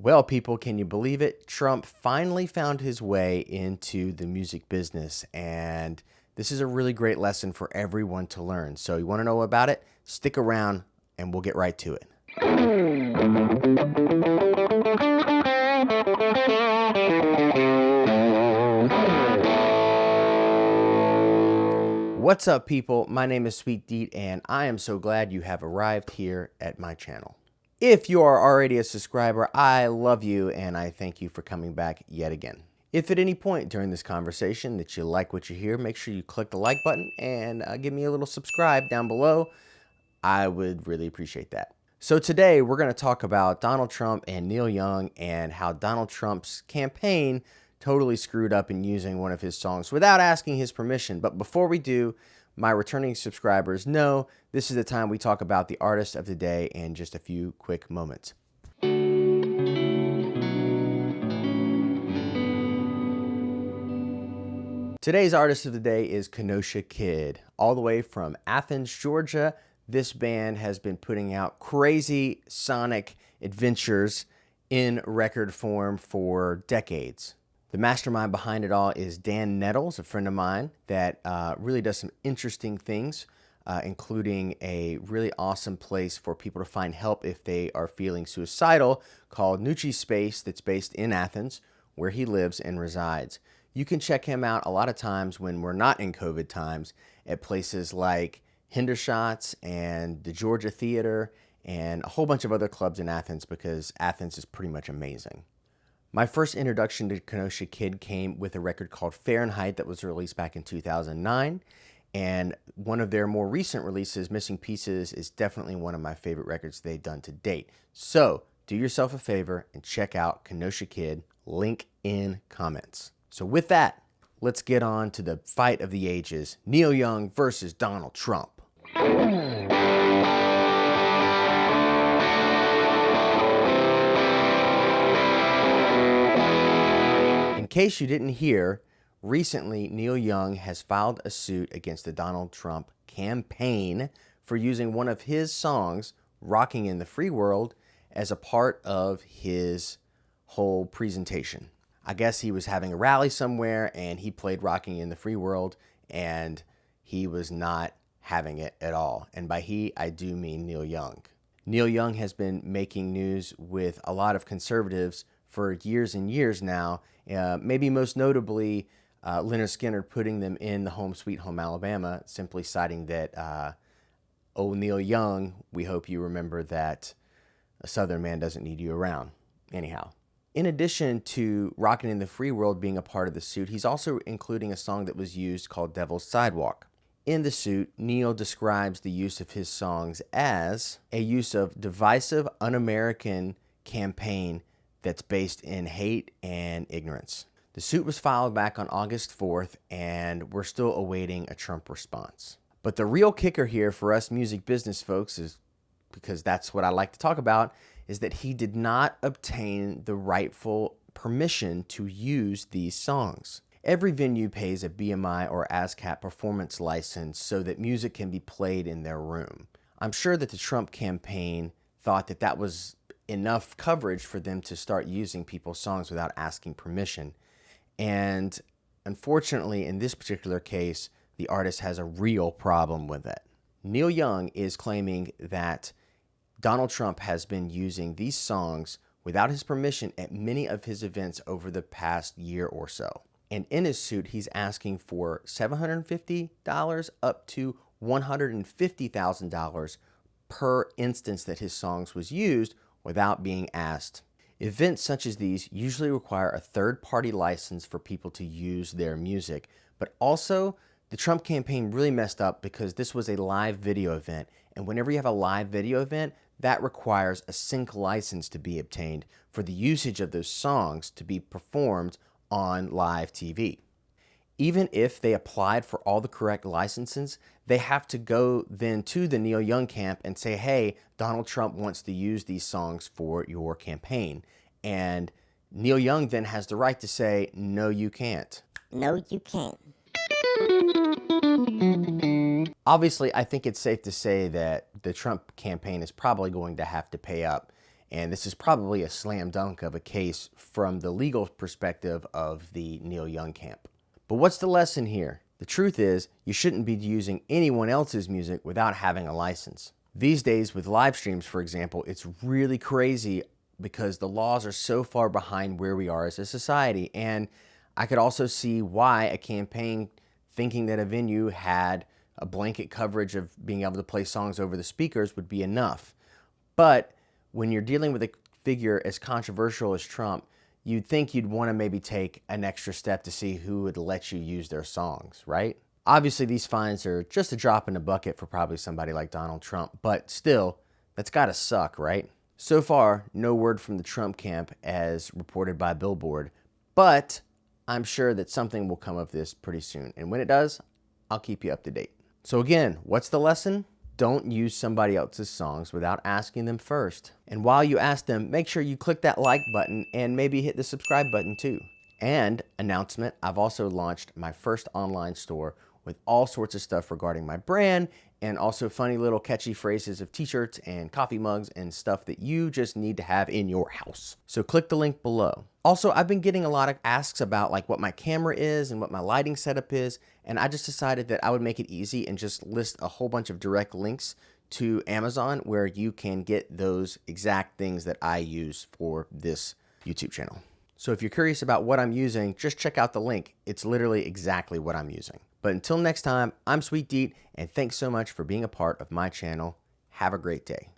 Well, people, can you believe it? Trump finally found his way into the music business, and this is a really great lesson for everyone to learn. So you want to know about it? Stick around and we'll get right to it. What's up, people? My name is Sweet Deet, and I am so glad you have arrived here at my channel. If you are already a subscriber, I love you and I thank you for coming back yet again. If at any point during this conversation that you like what you hear, make sure you click the like button and give me a little subscribe down below. I would really appreciate that. So today we're going to talk about Donald Trump and Neil Young and how Donald Trump's campaign totally screwed up in using one of his songs without asking his permission. But before we do, my returning subscribers know this is the time we talk about the artist of the day in just a few quick moments. Today's artist of the day is Kenosha Kid, all the way from Athens, Georgia. This band has been putting out crazy sonic adventures in record form for decades. The mastermind behind it all is Dan Nettles, a friend of mine that really does some interesting things, including a really awesome place for people to find help if they are feeling suicidal called Nucci Space, that's based in Athens, where he lives and resides. You can check him out a lot of times when we're not in COVID times at places like Hendershots and the Georgia Theater and a whole bunch of other clubs in Athens, because Athens is pretty much amazing. My first introduction to Kenosha Kid came with a record called Fahrenheit that was released back in 2009. And one of their more recent releases, Missing Pieces, is definitely one of my favorite records they've done to date. So do yourself a favor and check out Kenosha Kid, link in comments. So with that, let's get on to the fight of the ages, Neil Young versus Donald Trump. In case you didn't hear, recently Neil Young has filed a suit against the Donald Trump campaign for using one of his songs, Rocking in the Free World, as a part of his whole presentation. I guess he was having a rally somewhere and he played Rocking in the Free World and he was not having it at all. And by he, I do mean Neil Young. Neil Young has been making news with a lot of conservatives for years and years now, maybe most notably Leonard Skinner putting them in the Home Sweet Home Alabama, simply citing that, oh, Neil Young, we hope you remember that a Southern man doesn't need you around. Anyhow, in addition to Rockin' in the Free World being a part of the suit, he's also including a song that was used called Devil's Sidewalk. In the suit, Neil describes the use of his songs as a use of divisive, un-American campaign that's based in hate and ignorance. The suit was filed back on August 4th, and we're still awaiting a Trump response. But the real kicker here for us music business folks is, because that's what I like to talk about, is that he did not obtain the rightful permission to use these songs. Every venue pays a BMI or ASCAP performance license so that music can be played in their room. I'm sure that the Trump campaign thought that that was enough coverage for them to start using people's songs without asking permission. And unfortunately, in this particular case, the artist has a real problem with it. Neil Young is claiming that Donald Trump has been using these songs without his permission at many of his events over the past year or so. And in his suit, he's asking for $750 up to $150,000 per instance that his songs was used without being asked. Events such as these usually require a third-party license for people to use their music, but also the Trump campaign really messed up because this was a live video event, and whenever you have a live video event, that requires a sync license to be obtained for the usage of those songs to be performed on live TV. Even if they applied for all the correct licenses, they have to go then to the Neil Young camp and say, hey, Donald Trump wants to use these songs for your campaign. And Neil Young then has the right to say, no, you can't. No, you can't. Obviously, I think it's safe to say that the Trump campaign is probably going to have to pay up And this is probably a slam dunk of a case from the legal perspective of the Neil Young camp. But what's the lesson here? The truth is, you shouldn't be using anyone else's music without having a license. These days with live streams, for example, it's really crazy because the laws are so far behind where we are as a society. And I could also see why a campaign thinking that a venue had a blanket coverage of being able to play songs over the speakers would be enough. But when you're dealing with a figure as controversial as Trump, you'd think you'd want to maybe take an extra step to see who would let you use their songs, right? Obviously, these fines are just a drop in the bucket for probably somebody like Donald Trump, but still, that's gotta suck, right? So far, no word from the Trump camp as reported by Billboard, but I'm sure that something will come of this pretty soon. And when it does, I'll keep you up to date. So again, what's the lesson? Don't use somebody else's songs without asking them first. And while you ask them, make sure you click that like button and maybe hit the subscribe button too. And announcement, I've also launched my first online store with all sorts of stuff regarding my brand and also funny little catchy phrases of t-shirts and coffee mugs and stuff that you just need to have in your house. So click the link below. Also, I've been getting a lot of asks about like what my camera is and what my lighting setup is, and I just decided that I would make it easy and just list a whole bunch of direct links to Amazon where you can get those exact things that I use for this YouTube channel. So if you're curious about what I'm using, just check out the link. It's literally exactly what I'm using. But until next time, I'm Sweet Deet, and thanks so much for being a part of my channel. Have a great day.